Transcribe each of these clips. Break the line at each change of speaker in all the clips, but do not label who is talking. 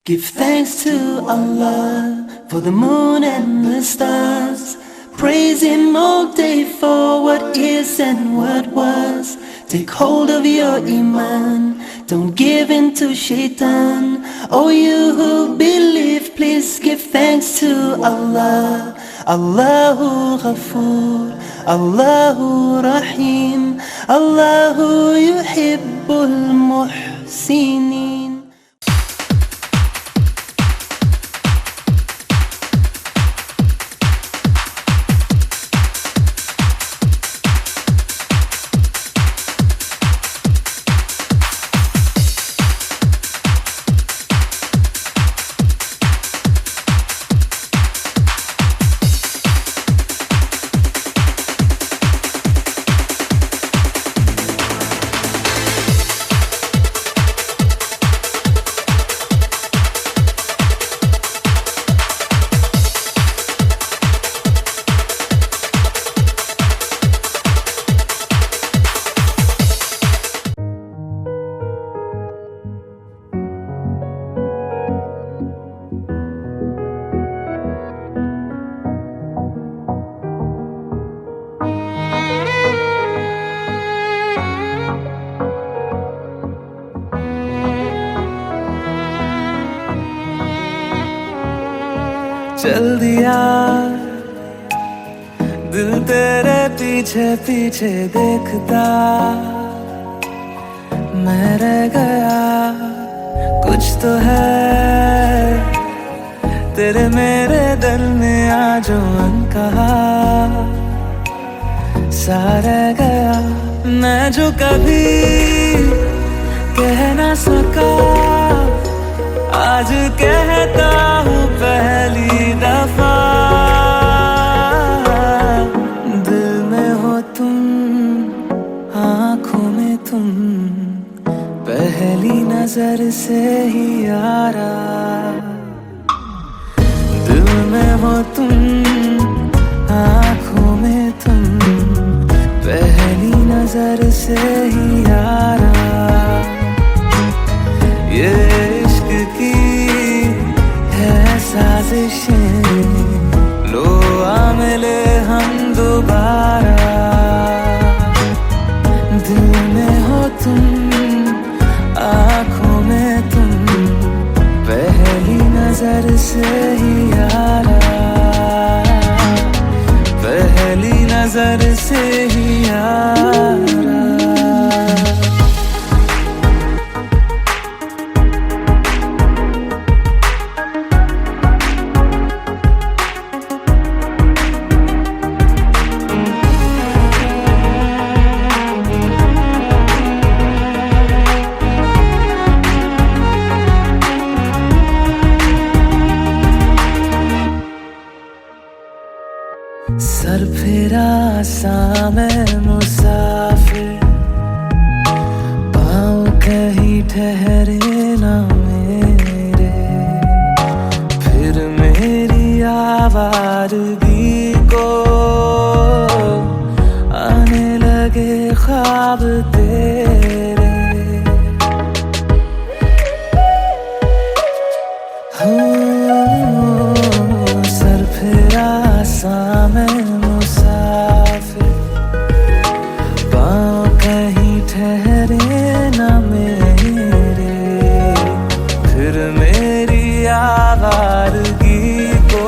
Give thanks to Allah for the moon and the stars. Praise Him all day for what is and what was. Take hold of your iman, don't give in to shaitan. Oh, you who believe, please give thanks to Allah. Allahu Ghafoor, Allahu Rahim, Allahu Yuhibbul Muhsinin.
चल दिया दिल तेरे पीछे पीछे देखता, मैं रह गया कुछ तो है तेरे मेरे दरमियां जो अनकहा सा रह गया। मैं जो कभी कह ना सका आज कहता हूँ पहली दफा। दिल में हो तुम, आँखों में तुम, पहली नजर से ही यारा। दिल में हो तुम, आँखों में तुम, पहली नजर से ही यारा। ये इश्क की है साजिशें, लो आ मिले हम दोबारा। दिल में हो तुम, आँखों में तुम, पहली नजर से ही यारा। पहली नजर से ही यारा। सर फिरा सा मैं मुसाफिर, पाँव कहीं ठहरे ना मेरे। फिर मेरी आवारगी को आने लगे ख्वाब तेरे। सर फिरा सा मैं मुसाफिर, पाँव कहीं ठहरे ना मेरे। फिर मेरी आवारगी को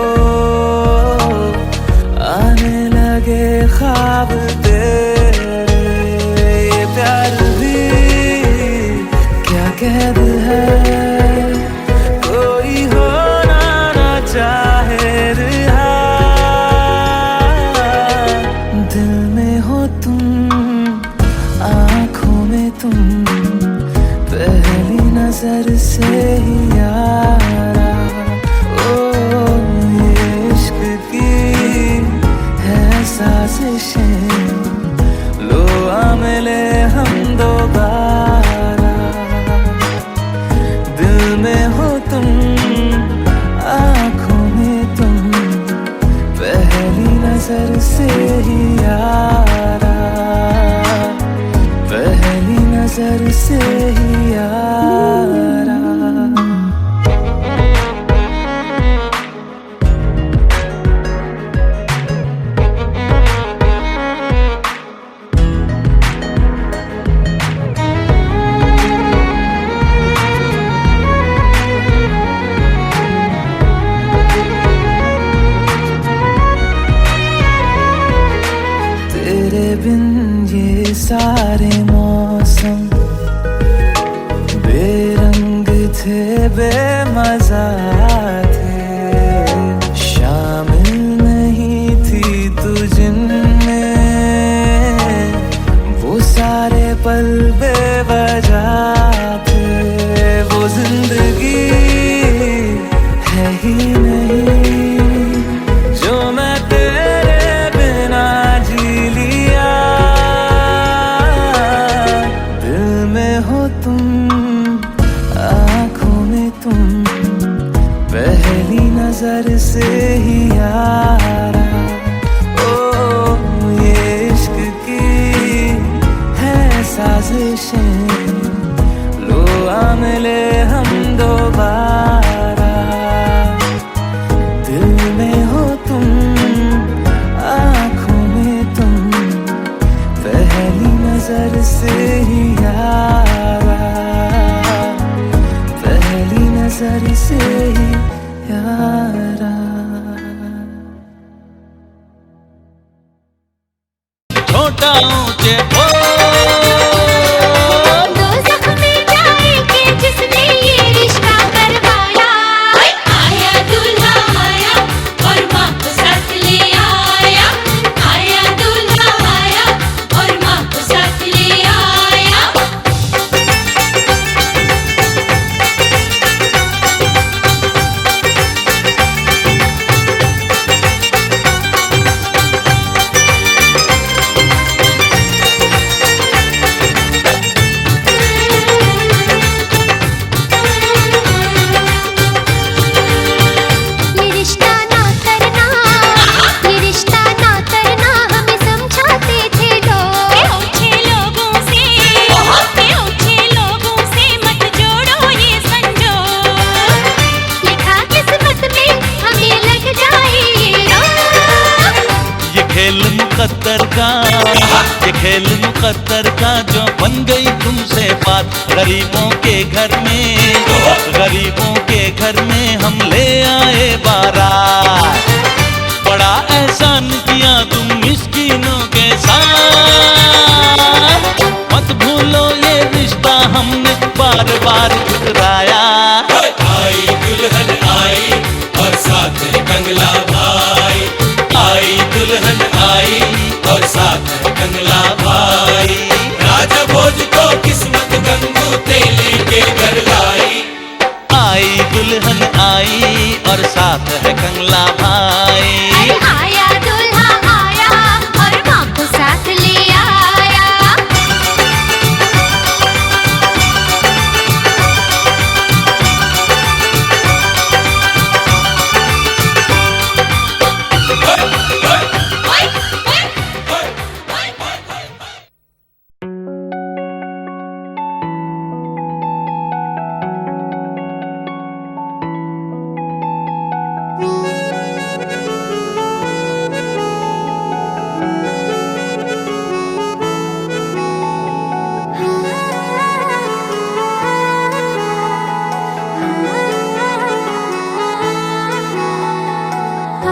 आने लगे ख्वाब तेरे। ये प्यार भी क्या कैद है, कोई होना ना चाहे रिहा। दिल में हो तुम, आँखों में तुम, पहली नजर से ही यारा। ओ ये इश्क की है साजिशें, लो आ मिले हम दोबारा। दिल में हो तुम, आँखों में तुम, पहली नजर से ही यारा। पहली नजर से ही यारा। बेमजा थे, शामिल नहीं थी तू जिनमें, वो सारे पल बेवजह थे। वो जिंदगी है ही नहीं जो मैं तेरे बिना जी लिया। दिल में हो तुम, आँखों में तुम, पहली नजर से ही यारा। ओ ये इश्क की है साजिशें, लो आ मिले हम दोबारा। दिल में हो तुम, आँखों में तुम, पहली नजर से ही यारा, पहली नजर से ही यारा। छोटा ऊंचे
दो जख्म जाएंगे जिसने ये रिश्ता करवाया। आया दूल्हा आया और माँ को साथ ले आया। आया दूल्हा आया और माँ को साथ ले आया। ये रिश्ता ना करना, ये रिश्ता ना करना हमें समझाते थे लोग। ओछे लोगों से, ओछे लोगों से मत जोड़ो ये संजोग। लिखा किस्मत में हमें लग जाए ये रोग।
ये खेल मुकद्दर का, ये खेल मुकद्दर का जो बन गई तुमसे बात। गरीबों के घर में, गरीबों के घर में हम ले आए बारात। बड़ा एहसान किया तुम मिस्कीनों के साथ। मत भूलो ये रिश्ता हमने बार बार ठुकराया।
आई दुल्हन आई और साथ कंगला भाई। आई दुल्हन आई और साथ कंगला भाई। राजा भोज को किस्मत गंगू तेली के घर लाई।
आई दुल्हन आई और साथ है कंगला भाई।
अरे आया दूल्हा आया और माँ को साथ ले आया।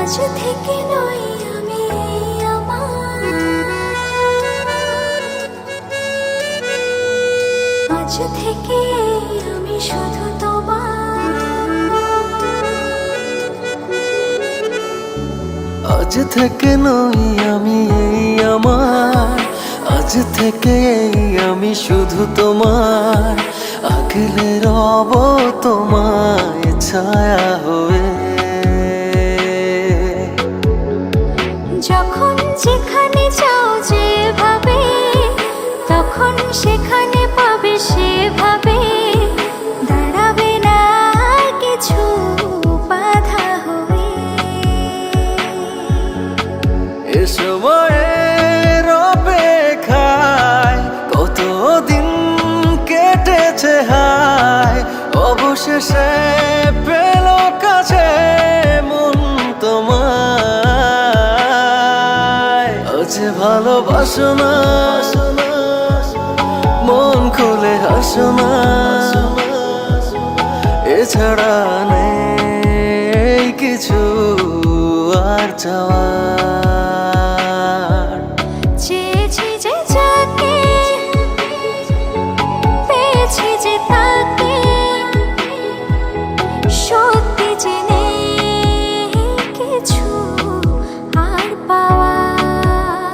আজ থেকে নই আমি আমার, আজ থেকে আমি শুধু তোমার।
আজ থেকে নই আমি এই আমার, আজ থেকে এই আমি শুধু তোমার। আগলে রব তোমায় ছায়া হয়ে।
যখন যেখানে যাও যেভাবে, তখন সেখানে পাবে সেভাবে। দাঁড়াবে না কিছু বাধা হয়ে।
এ সময়ে রবে খায় কতদিন কেটেছে হায়। অবশেষে পেল কাছে মন তোমায়। আজ ভালোবাসো না, মন খুলে হাসো না। এছাড়া নেই কিছু আর চাওয়ার।
চেয়েছি যে যাকে, পেয়েছি যে তাকে। যে নেই কিছু আর পাওয়ার।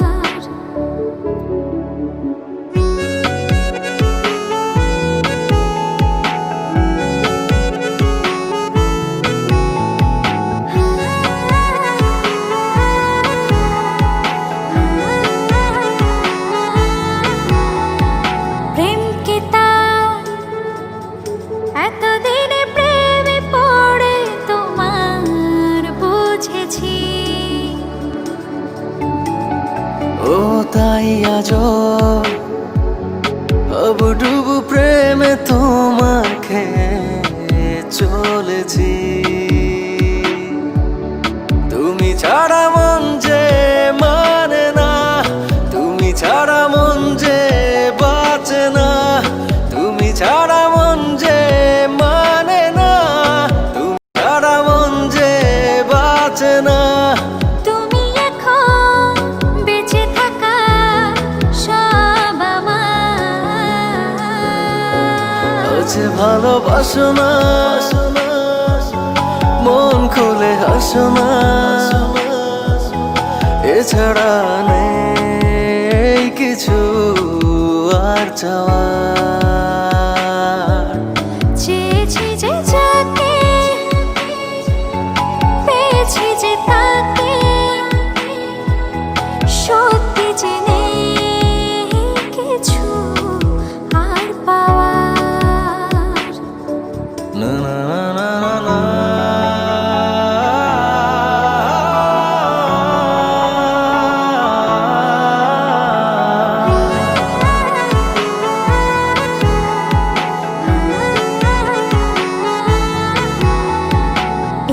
প্রেম কি তার এতদিনে প্রেমে পড়ে তোমার বুঝেছি।
ও তাই আজো হাবুডুবু প্রেমে তোমাকে চলেছি। তুমি ছাড়া মন যে মানে না, তুমি ছাড়া মন যে বাঁচে না, তুমি ছাড়া মন যে মানে না, তুমি ছাড়া মন যে বাঁচে না।
তুমি এখন বেঁচে থাকা সব আমার।
আছে ভালোবাসো না, মন খুলে হাসো না, এছাড়া নেই কিছু আর চাওয়ার।
চেয়েছি যে যাকে, পেয়েছি যে তাকে, সত্যি যে নেই কিছু আর পাওয়ার।
না না না না না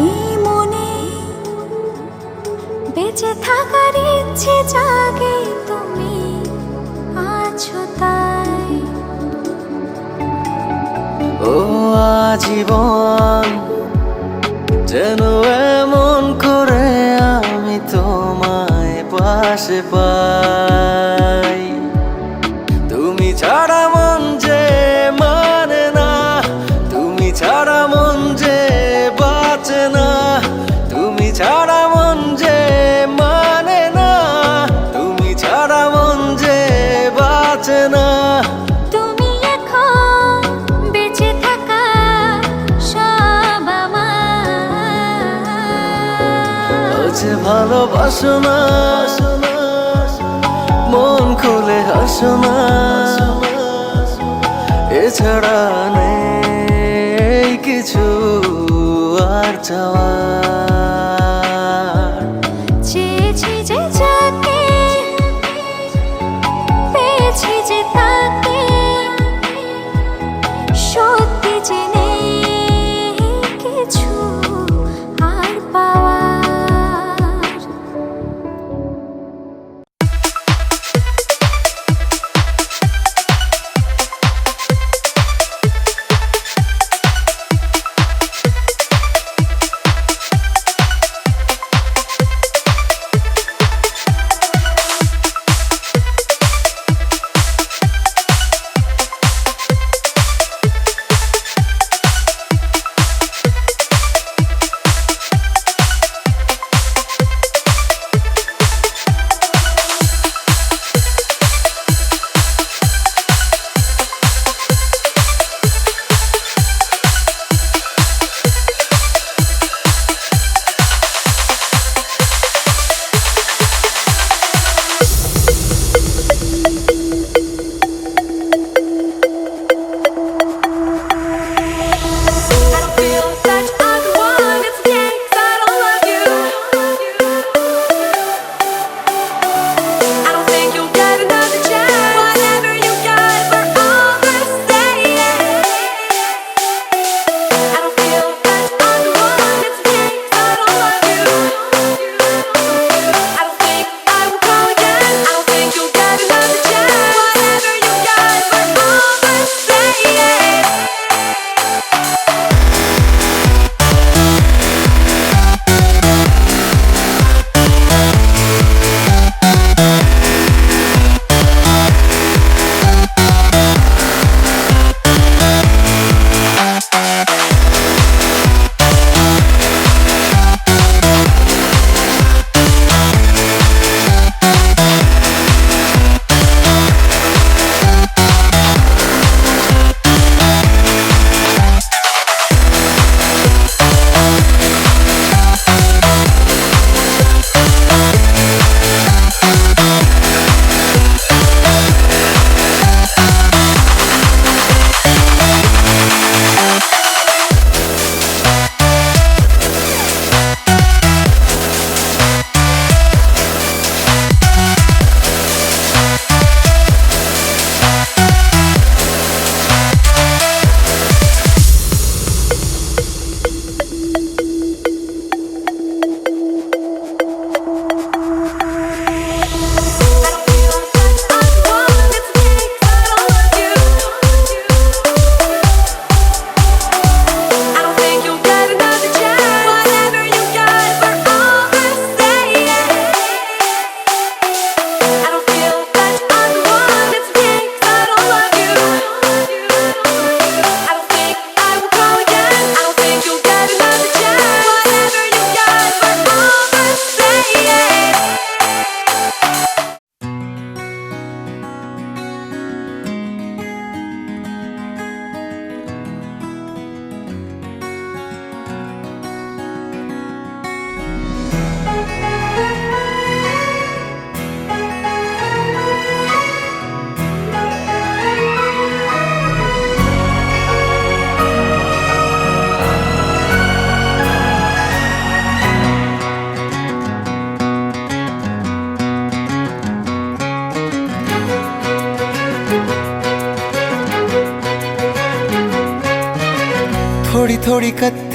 এই মনে বেঁচে থাকার ইচ্ছে জাগে, তুমি আছো তাই।
ও আজীবন যেন এমন করে আমি তোমায় পাশে পাই। তুমি ছাড়া মন যে মানে না, তুমি ছাড়া মন যে বাঁচে না, তুমি ছাড়া মন যে মানে না, তুমি ছাড়া মন যে বাঁচে না।
তুমি এখন বেঁচে থাকা সব আমার।
আছে ভালোবাসো না, মন খুলে হাসো না, এছাড়া নেই কিছু আর চাওয়ার।
চেয়েছি যে যাকে, পেয়েছি যে তাকে, সত্যি যে নেই কিছু আর পাওয়ার।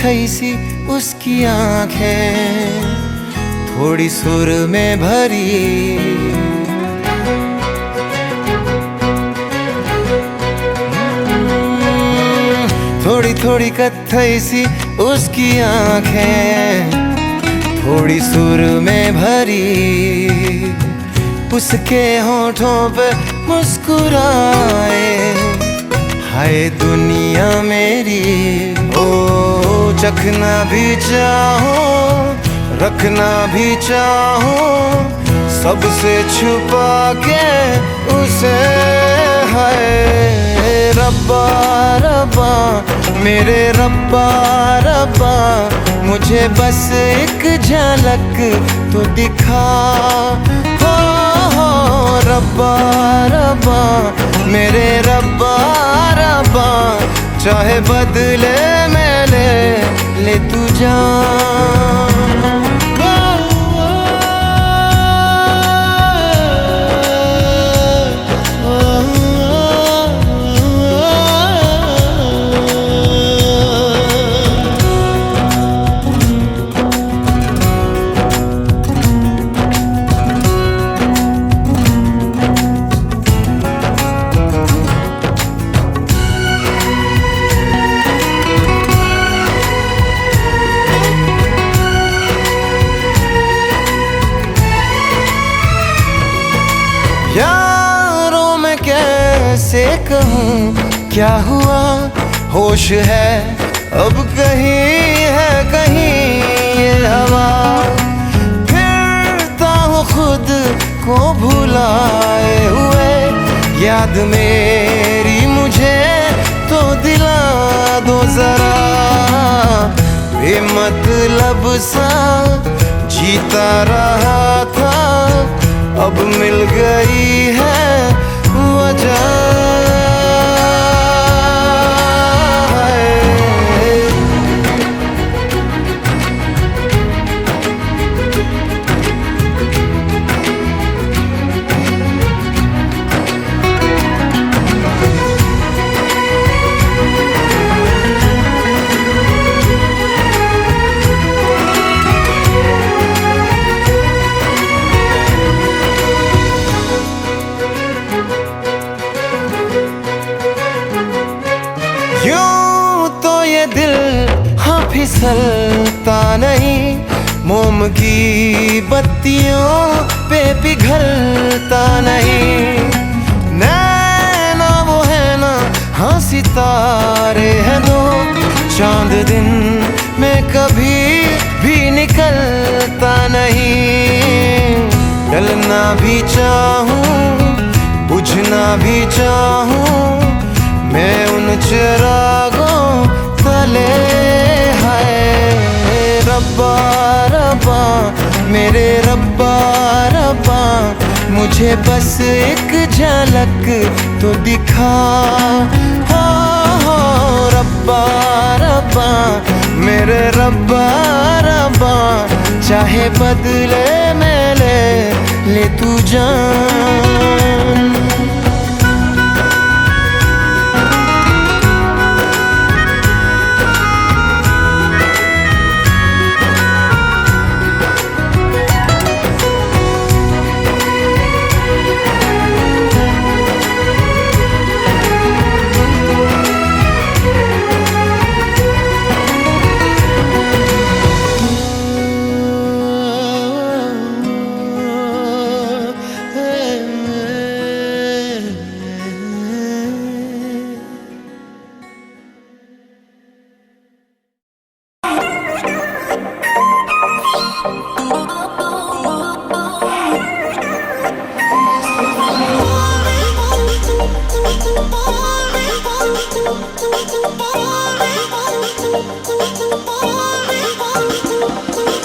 कत्थई सी उसकी आंखें, थोड़ी सुर में भरी। थोड़ी थोड़ी कत्थई सी उसकी आंखें, थोड़ी सुर में भरी। उसके होठों पे मुस्कुराए, हाय दुनिया मेरी। ओ चखना भी चाहो, रखना भी चाहो, सबसे छुपा के उसे। हाय रब्बा रब्बा मेरे रब्बा रब्बा, मुझे बस एक झलक तो दिखा। हो रब्बा रब्बा मेरे रब्बा रब्बा, चाहे बदले में ले तू जान। यारों में कैसे कहूँ क्या हुआ, होश है अब कहीं है कहीं ये हवा। फिरता हूँ खुद को भुलाए हुए, याद मेरी मुझे तो दिला दो जरा। बेमतलब सा जीता रहा था, अब मिल गई है वजह। यूं तो ये दिल हाँ फिसलता नहीं, मोम की बत्तियों पे पिघलता नहीं। नैना वो है ना हाँ सितारे हैं दो, चांद दिन में कभी भी निकलता नहीं। डलना भी चाहूँ बुझना भी चाहूँ, मैं उन चिरागों तले। हाय रब्बा रब्बा मेरे रब्बा रब्बा, मुझे बस एक झलक तो दिखा। हो रब्बा रब्बा मेरे रब्बा रब्बा, चाहे बदले में ले तू जान।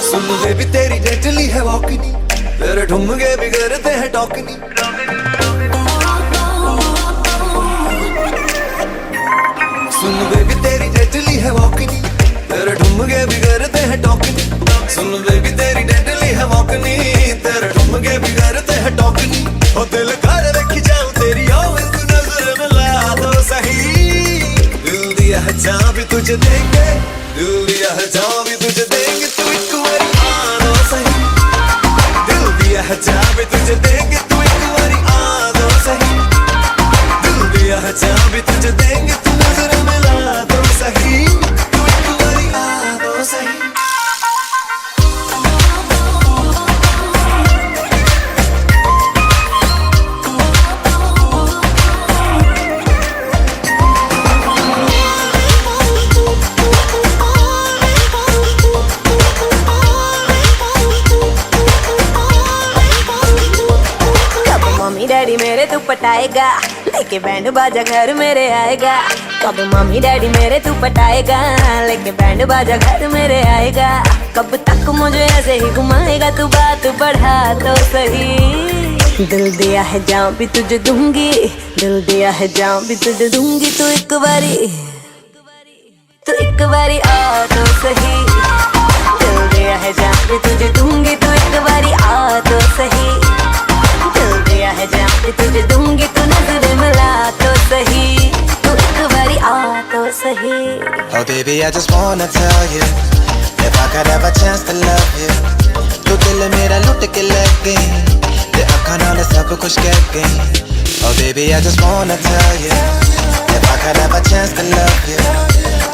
सुन बेबी तेरी डेडली है वॉकनी, तेरे ठुमके बिगड़ते हैं टॉकनी। सुन बेबी तेरी डेडली है वॉकनी, तेरे ठुमके बिगड़ते हैं टॉकनी। सुन बेबी तेरी डेडली है वॉकनी, तेरे ठुमके बिगड़ते हैं टॉकनी। ओ दिल कर रखी जाऊं तेरी आवाज़ नजर मिला दो सही, दिल दिया है जहाँ भी तुझे देखे दिल दिया है जान भी तुझे देंगे तू एक बारी आना सही दिल दिया है जान भी तुझे देंगे तू एक बारी आना सही दिल दिया है जान भी तुझे देंगे तू नजर मिला दो सही तू एक बारी आना सही
मम्मी डैडी मेरे तू पटाएगा लेके बैंड बाजा घर मेरे आएगा कब मम्मी डैडी मेरे तू पटाएगा लेके बैंड बाजा घर मेरे आएगा कब तक मुझे ऐसे ही घुमाएगा तू बात बढ़ा तो सही दिल दिया है जान भी तुझे दूंगी दिल दिया है जान भी तुझे दूंगी तू एक बारी आ तो सही दिल दिया है जान भी तुझे दूंगी तू एक बारी आ तो सही दिल दिया है जान भी तुझे दूंगी तू नजर मिला तो सही तू एक बारी आ तो सही
Oh baby I just wanna tell you if I could have a chance to love you तू दिल मेरा लुट के लग गई ते अखां नाल सब कुछ कह गई Oh baby I just wanna tell you if I could have a chance to love you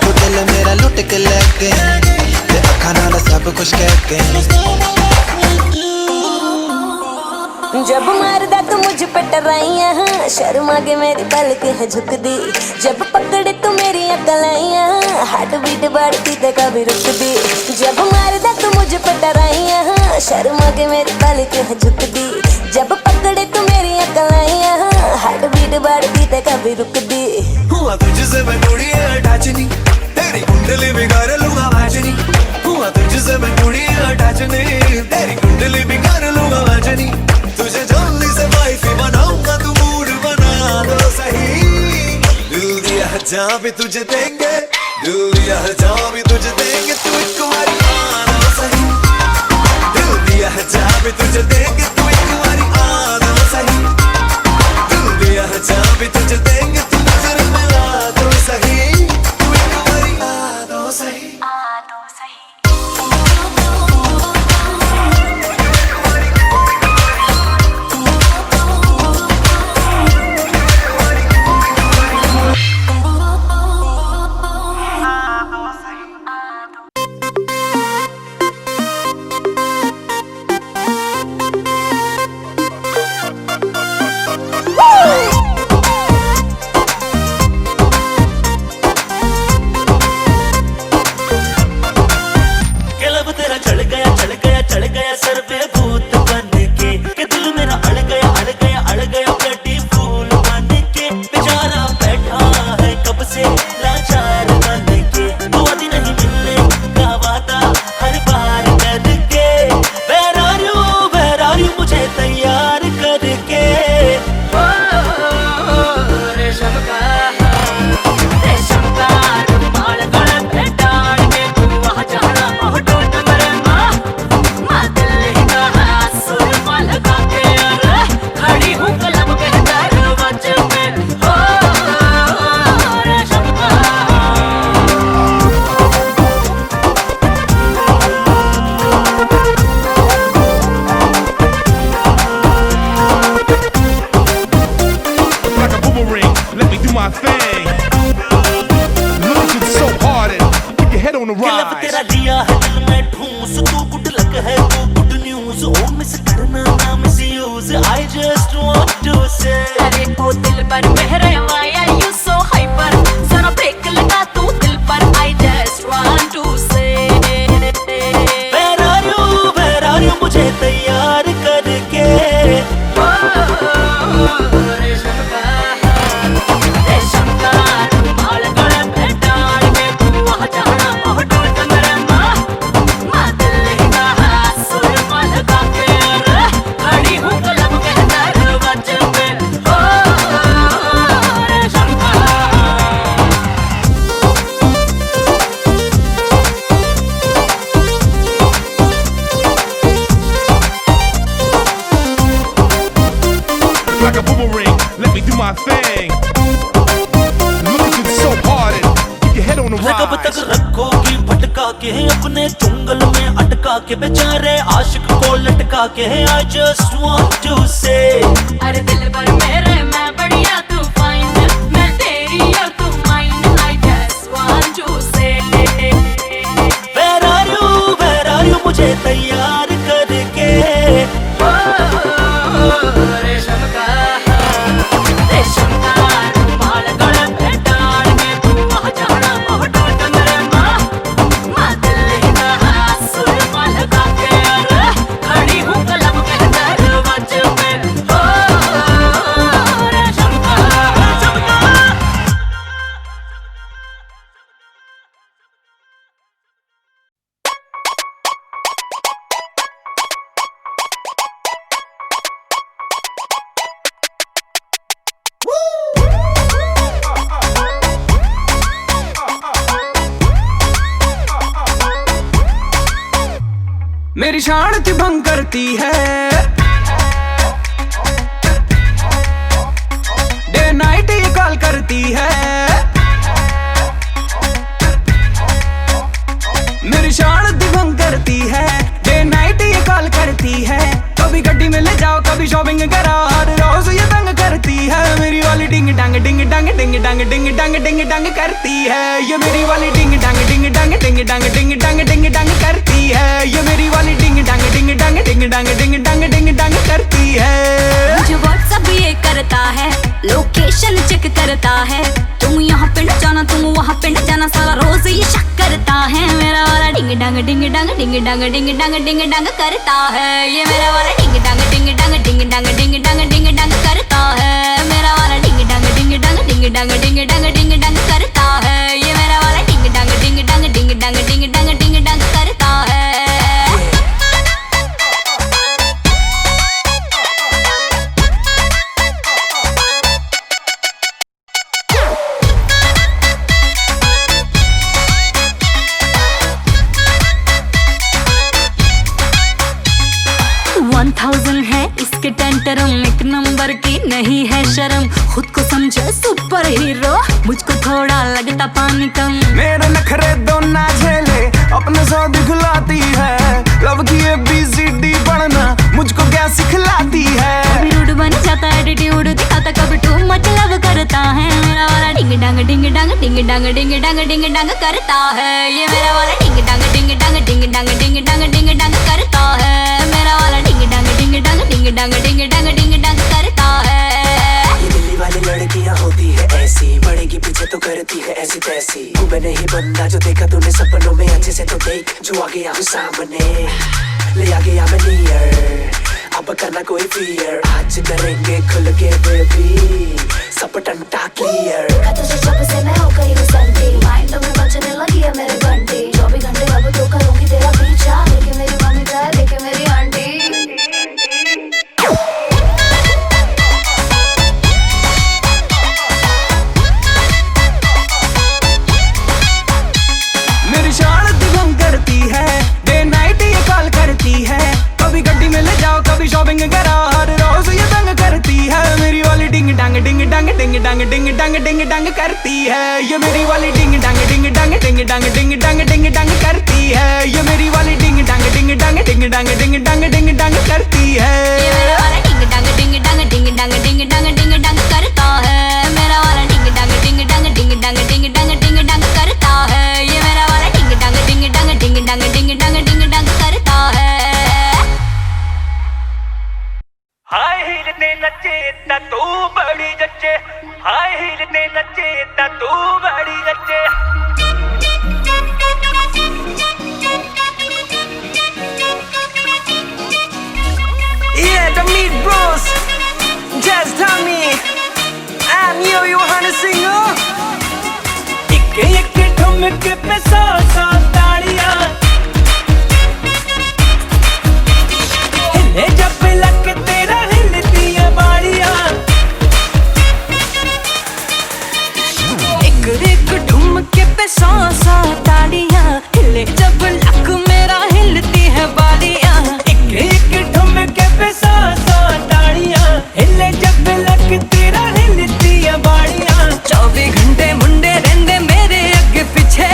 तू दिल मेरा लुट के लग गई ते अखां नाल सब कुछ कह गई
जब मारदा तू मुझ पे टराइयां शर्मा के मेरी पलक है झुक दी जब पकड़े तू मेरी अकलाइयां हार्ट बीट बढ़ती ते कभी रुक दी जब मारदा तू मुझ पे टराइयां शर्मा के मेरी पलक है झुक दी जब पकड़े तू मेरी अकलाइयां हार्ट बीट बढ़ती ते कभी रुक दी
हुआ तुझसे मैं गुड़िया अटैचनी तेरी कुंडली बिगाड़ लूंगा वाजनी हुआ तुझसे मैं गुड़िया अटैचनी तेरी कुंडली बिगाड़ लूंगा वाजनी तुझे जल्दी से वाइफी बनाऊंगा तू मूड बना दो सही दिल दिया है जान भी तुझे देंगे दिल दिया है जान भी तुझे देंगे तू एक बारी आना सही दिल दिया है जान भी तुझे देंगे तू एक बारी आना सही दिल दिया है जान भी तुझे देंगे तू नजर मिला दो सही तू एक बारी आना सही
अपने चुंगल में अटका के बेचारे आशिक को लटका के। I just want to say
अरे दिल भर मेरे मैं बढ़िया तू फाइन, मैं तेरी और तू mine. I just want to say
where are you मुझे तैयार करके।
रेशम का रुमाल गले पे डाल के तू आ जाना मोटा कमरे माँ दिल ना सुरमा लगा के। अरे खड़ी हूँ कलम के दरवाजे पे। रेशम का
मेरी शांति भंग करती है, डे नाइट ये कॉल करती है। मेरी शांति भंग करती है, डे नाइट ये कॉल करती है। कभी गड्डी में ले जाओ कभी शॉपिंग करा, हर रोज ये तंग करती है। मेरी वाली डिंग डांग डिंग डांग डिंग डांग डिंग डांग डिंग डांग करती है। ये मेरी वाली डिंग डांग डिंग डांग डिंग डांग डिंग डांग डिंग डांग करती है। ये मेरी वाली डिंग डांग डिंग डांग डिंग डांग डिंग डांग डिंग डांग करती है।
मुझे व्हाट्सएप ये करता है, लोकेशन चेक करता है। तुम यहाँ पे न जाना तुम वहाँ पे न जाना, सारा रोज ये शक करता है। मेरा वाला डिंग डांग डिंग डांग डिंग डांग डिंग डांग डिंग डांग करता है। ये मेरा वाला डिंग डांग डिंग डांग डिंग डांग डिंग डांग डिंग डांग करता है। मेरा वाला डिंग डांग डिंग डांग डिंग डांग डिंग डांग डिंग डांग करता है। ये मेरा वाला डिंग डांग डिंग डांग डिंग डांग डिंग डांग डिंग डांग करता है। है इसके टेंटरम, एक नंबर की नहीं है शर्म। खुद को समझे सुपर हीरो, मुझको थोड़ा लगता पानी कम।
मेरे नखरे दो ना झेले, अपने सौ दिखलाती है। लव की ABCD पढ़ना मुझको क्या सिखलाती है।
कभी रूड बन जाता एटीट्यूड दिखाता, कभी टू मच लव करता है। मेरा वाला डिंग डांग डिंग डांग डिंग डांग डिंग डांग डिंग डांग करता है। ये मेरा वाला डिंग डांग डिंग डांग डिंग डांग डिंग डांग डिंग डांग करता है। मेरा वाला डिंग डांग डिंग डांग डिंग डांग डिंग डांग डिंग डांग करता है।
ये दिल्ली वाली लड़कियां होती है ऐसी, पड़ेगी पीछे तो करती है ऐसी तैसी। तू मैं नहीं बंदा जो देखा तूने सपनों में, अच्छे से तो देख जो आ गया हूँ सामने। ले आ गया मैं नियर, अब करना कोई फियर। आज करेंगे खुल के बेबी, सब टंटा क्लियर।
तुझे जब से मैं हो गई हूँ संती, माइंड में बजने लगी है मेरे घंटी। 24 घंटे अब तो करूँगी तेरा पीछा, लेके मेरी मम्मी जाए लेके मेरी आंटी।
मेरी शांति भंग करती है, डे नाइट ये कॉल करती है। कभी गड्डी में ले जाओ कभी शॉपिंग करा, हर रोज ये तंग करती है। मेरी वाली डिंग डांग डिंग डांग डिंग डांग डिंग डांग डिंग डांग करती है। ये मेरी वाली डिंग डांग डिंग डांग डिंग डांग डिंग डांग डिंग डांग करती है। ये मेरी वाली डिंग डांग डिंग डांग डिंग डांग डिंग डांग डिंग डांग करती है।
ये मेरा वाला डिंग डांग डिंग डांग डिंग डांग डिंग डांग डिंग डांग करता है। मेरा वाला डिंग डांग डिंग डांग डिंग डांग डिंग डांग डिंग डांग करता है। ये मेरा वाला डिंग डांग डिंग डांग डिंग डांग डिंग डांग डिंग डांग करता है।
हाय हील ने नचे ता तू बड़ी जच्चे, हाय हील ने नचे ता तू बड़ी जच्चे। Yeah, the Meat Bros, just tell me, I'm you wanna sing, oh? एक ठुमके पे 100 तालियां, हिले जब लग तेरा हिलती है बाड़ियां। एक ठुमके पे 100 तालियां, हिले जब लग मेरा हिलती है बालियां। एक ठुमके पे 100 तालियां, हिले जब लग तेरा हिलती है बाड़ियां। 24 घंटे मुंडे रहंदे मेरे अगे पीछे,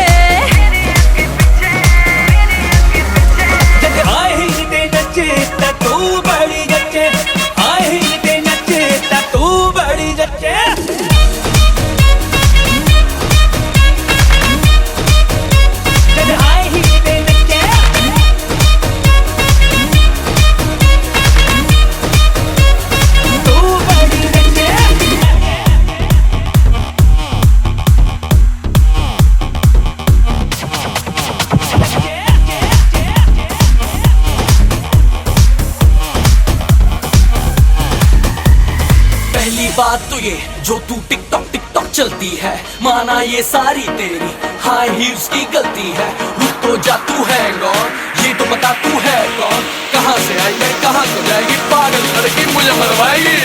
बात तो ये जो तू टिकटॉक चलती है, माना ये सारी तेरी हाई हील्स की गलती है। रुक तो जा, तू है कौन, ये तो बता तू है कौन, कहाँ से आई है कहाँ को जाएगी, पागल करके मुझे मरवाएगी।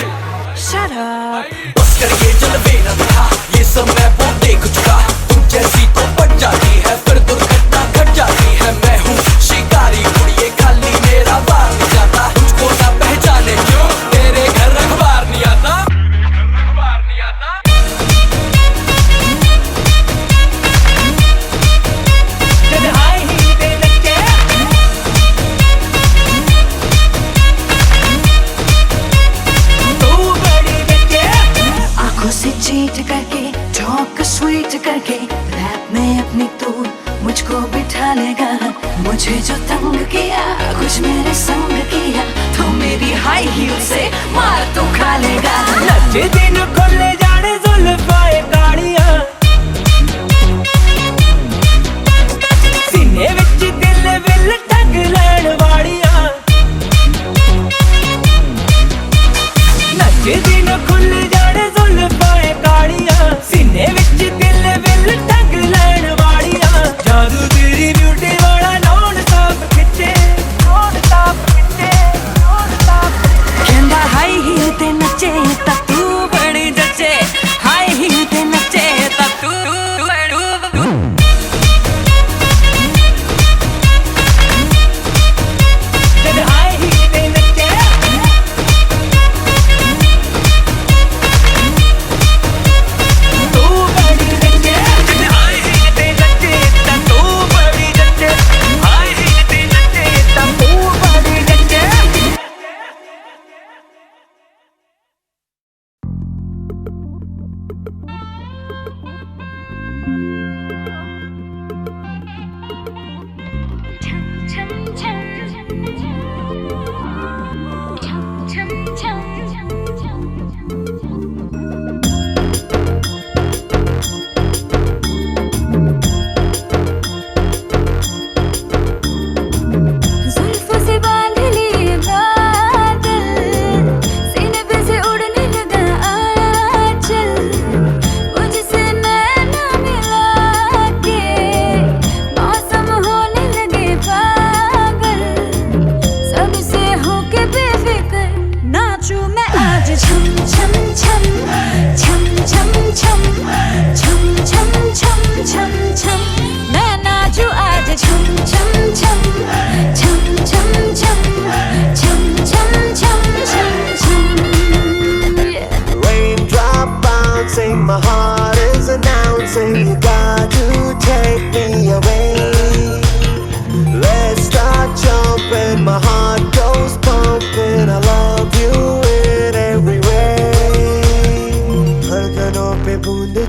Shut up.
बस कर ये जलवे न दिखा, ये सब मैं वो देख चुका। तुम जैसी तो पट जाती है, फिर दुर्घटना घट जाती है। मैं हूँ शिकारी कुड़िए, खाली मेरा बार नहीं जाता। तुझको ना पहचाने क्यों, तेरे घर अखबार नहीं आता।
से चीट करके टॉक स्वीट करके रैप में अपनी तू मुझको बिठा लेगा। मुझे जो तंग किया कुछ मेरे संग किया, तो मेरी हाई हील से मार तो खा लेगा।
नचे दिन खोले जाने जुल्फाए काड़ियां, सीने विच दिल विल ठग लैण वाड़ियां। नचे दिन खुल जाने जुल्फाए काड़ियां, सीने विच दिल विल ठग लैण वाड़ियां। जादू तेरी ब्यूटी वाला नॉन स्टॉप खिच्चे, नॉन स्टॉप खिच्चे, नॉन स्टॉप।
कहंदा हाई हील ते नचे ता तू बड़ी जचे, हाई हील ते नचे ता तू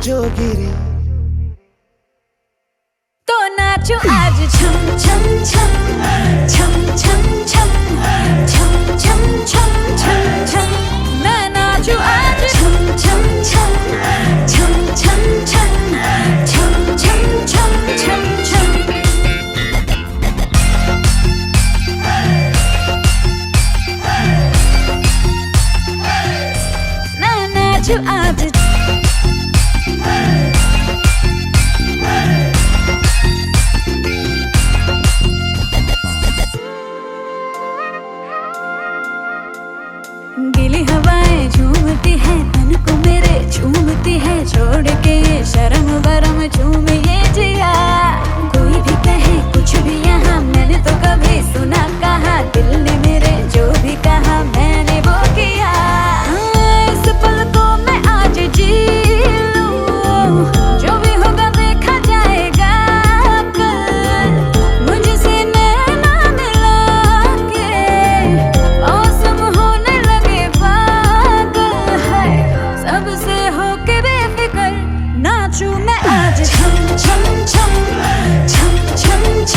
जो गिरी
तो नाचो आज छम छम छम छम छम छम छम छम छम छम छम। मैं नाचो आज छम छम छम छम छम छम छम छम छम छम छम। मैं नाचो आज गीली हवाएं झूमती है तन को मेरे झूमती है, छोड़ के ये शर्म वरम झूम ये जिया। कोई भी कहे कुछ भी यहाँ मैंने तो कभी सुना कहा, दिल ने मेरे जो भी कहा मैंने वो किया। इस पल को मैं आज जी लूं, जो भी होगा देखा जाएगा कल। मुझसे नैना मिला के मौसम होने लगे पागल है, सबसे होके बेफिक्र नाचूं मैं आज छम छम छम छम छम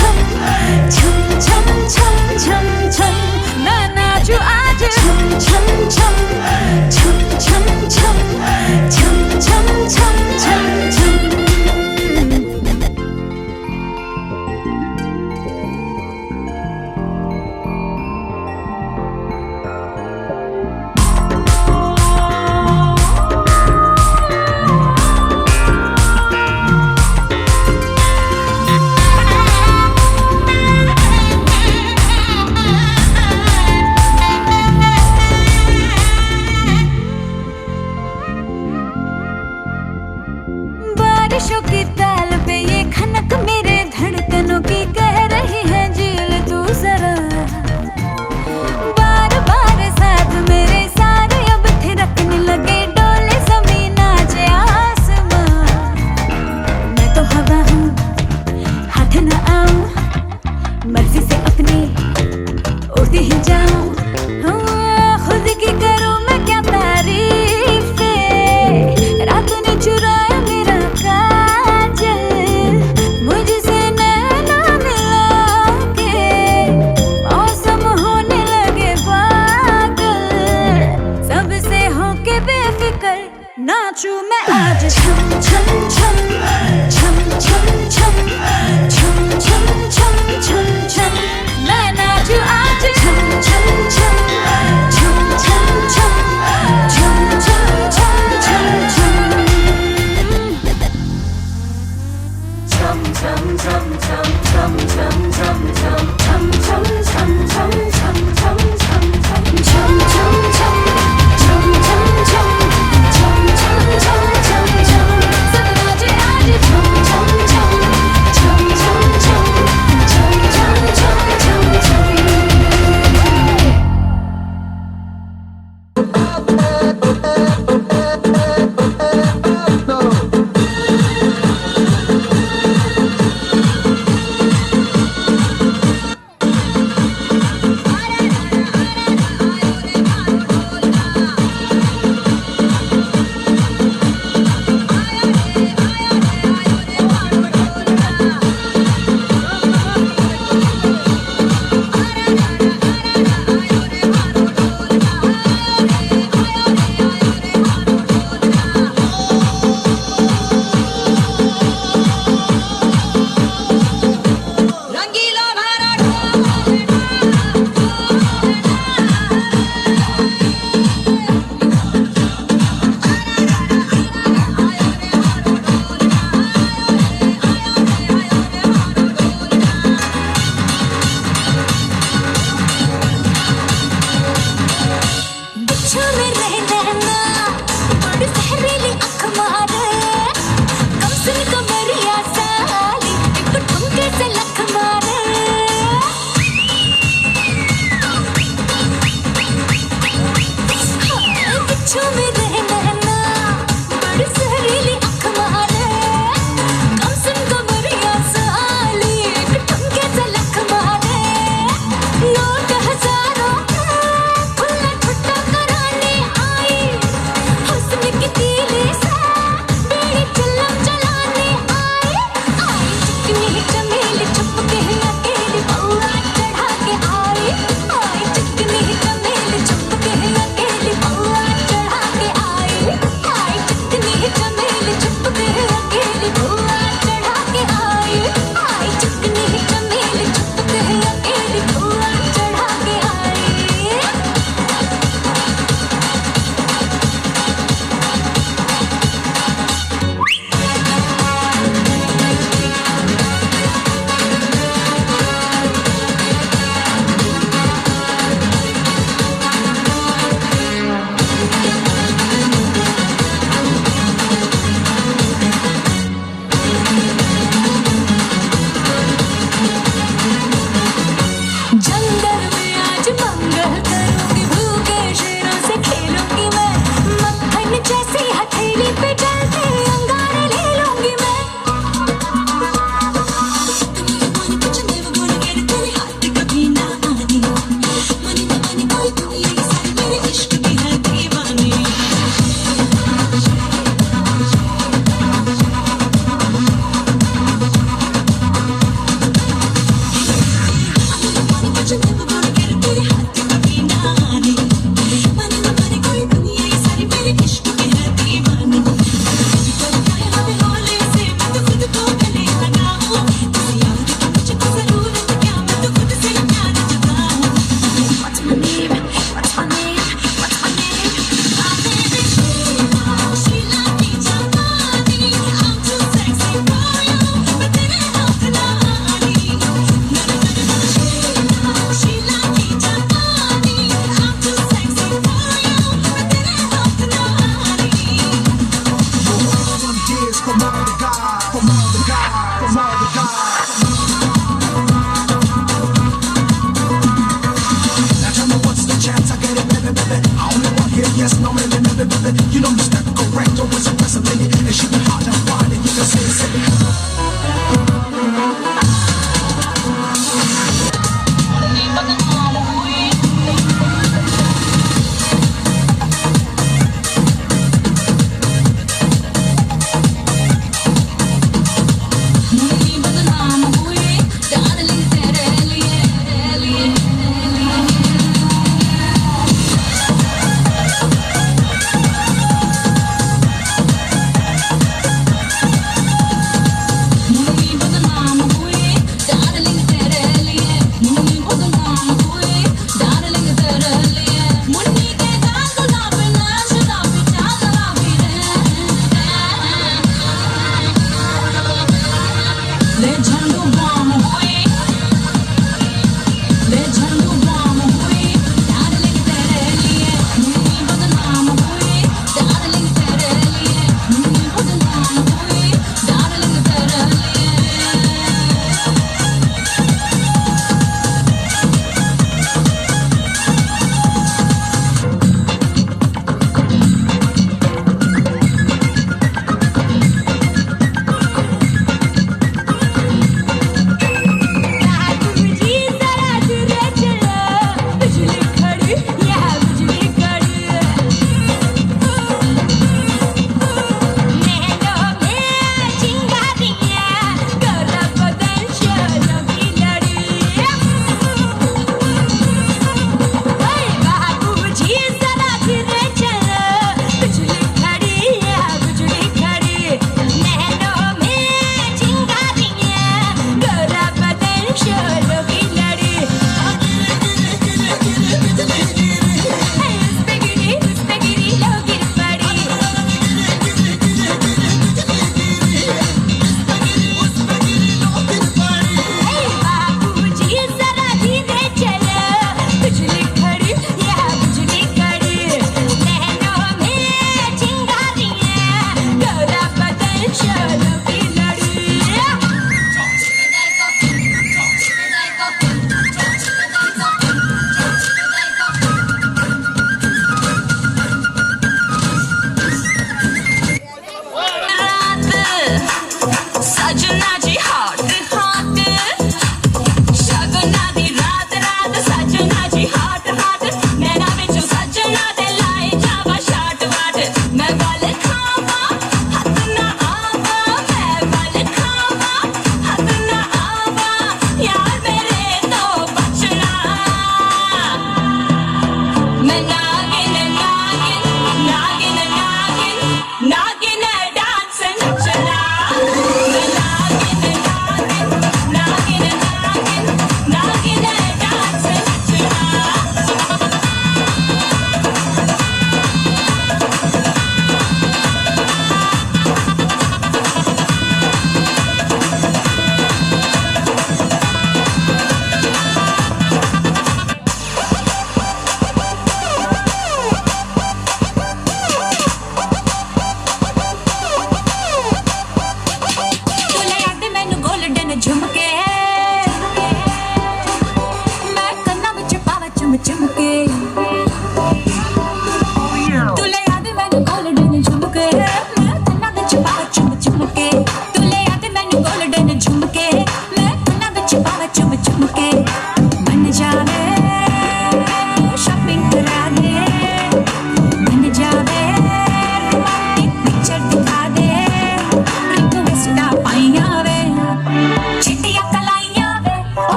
नाचती ही जाऊं। खुद की करूं मैं क्या तारीफें, रात ने चुराया मेरा काजल, मुझसे नैना मिला के मौसम होने लगे पागल, सबसे होके बेफिक्र नाचूं मैं आज। छम छम छम छम छम छम छम छम छम छम छम, मैं नाचूं आज। छम छम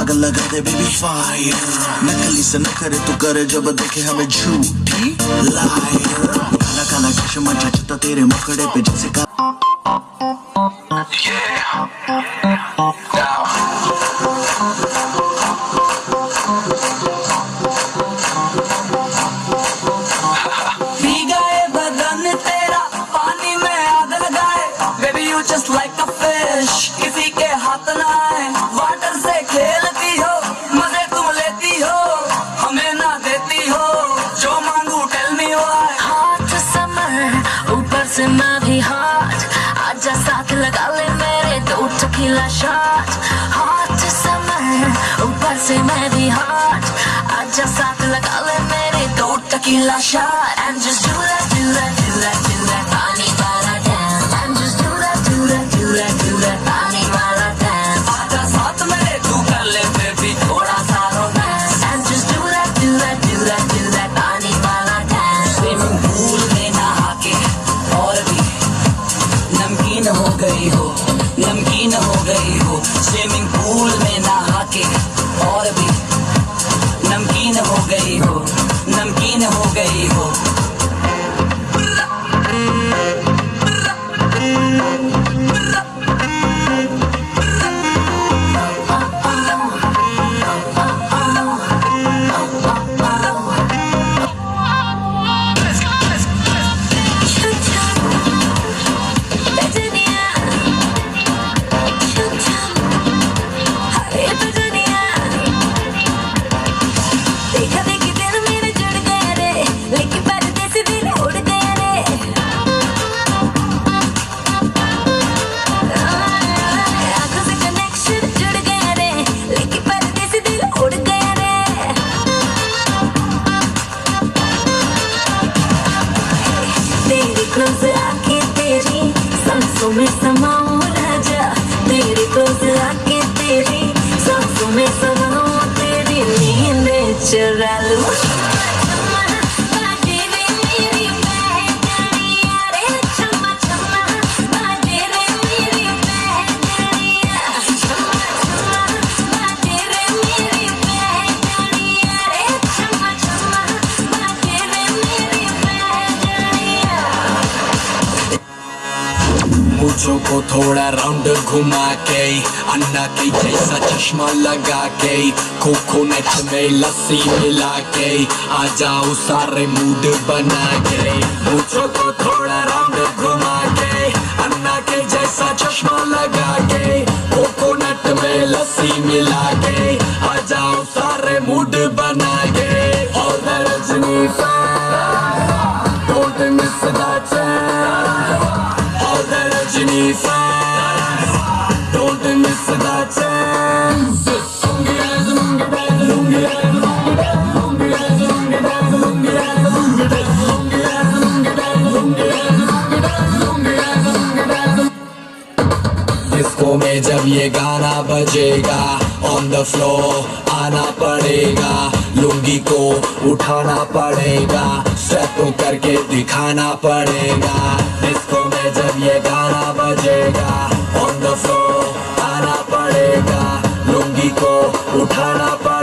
आग लगा दे बेबी फायर, नकली से न करे तू करे जब देखे हमें झूठी लायर, काला काला चश्मा जचता तेरे मुखड़े पे जैसे का
Just like a fish, किसी के हाथ ना आए, वाटर से खेलती हो, मजे तुम लेती हो, हमें ना देती हो, जो मांगू tell me why.
Hot summer, ऊपर से मैं भी hot, आजा साथ लगा ले मेरे 2 tequila shot. Hot summer, ऊपर से मैं भी hot, आजा साथ लगा ले मेरे 2 tequila shot. And just do that, do that, do that, do that, पानी वाला dance. And just do that, do that, do that, do that, पानी वाला dance.
आजा साथ मेरे तू कर ले baby थोड़ा सा romance.
And just do that, do that, do that, do that, पानी वाला dance.
Swimming pool में नहा के और भी नमकीन हो गई हो, नमकीन हो गई हो. Swimming pool में नहा के और भी नमकीन हो गई हो, नमकीन हो गई हो.
क्लोज आके तेरी सांसों में समाऊं राजा, तेरे क्लोज आके तेरी सांसों में समाऊं, तेरी नींद चुरा लूं.
मुझो को थोड़ा राउंड घुमा के, अन्ना के जैसा चश्मा लगा के, कोकोनट में लस्सी मिला के, आ जाओ सारे मूड बना के. मुझो को थोड़ा राउंड घुमा के, अन्ना के जैसा चश्मा लगा के, कोकोनट में लस्सी मिला के, आ जाओ सारे मूड बना के. All the Rajni fans, don't miss that chance. All the Rajni fans, don't miss that chance. Lungi dance, lungi dance, lungi dance, lungi dance, lungi dance, lungi dance, lungi dance, lungi dance, lungi dance, lungi dance, lungi dance, lungi dance, lungi dance. Disco में जब ये गाना बजेगा, on the floor आना पड़ेगा, लुंगी को उठाना पड़ेगा, स्टेप करके दिखाना पड़ेगा. डिस्को में जब ये गाना बजेगा, on the floor आना पड़ेगा, लुंगी को उठाना पड़ेगा.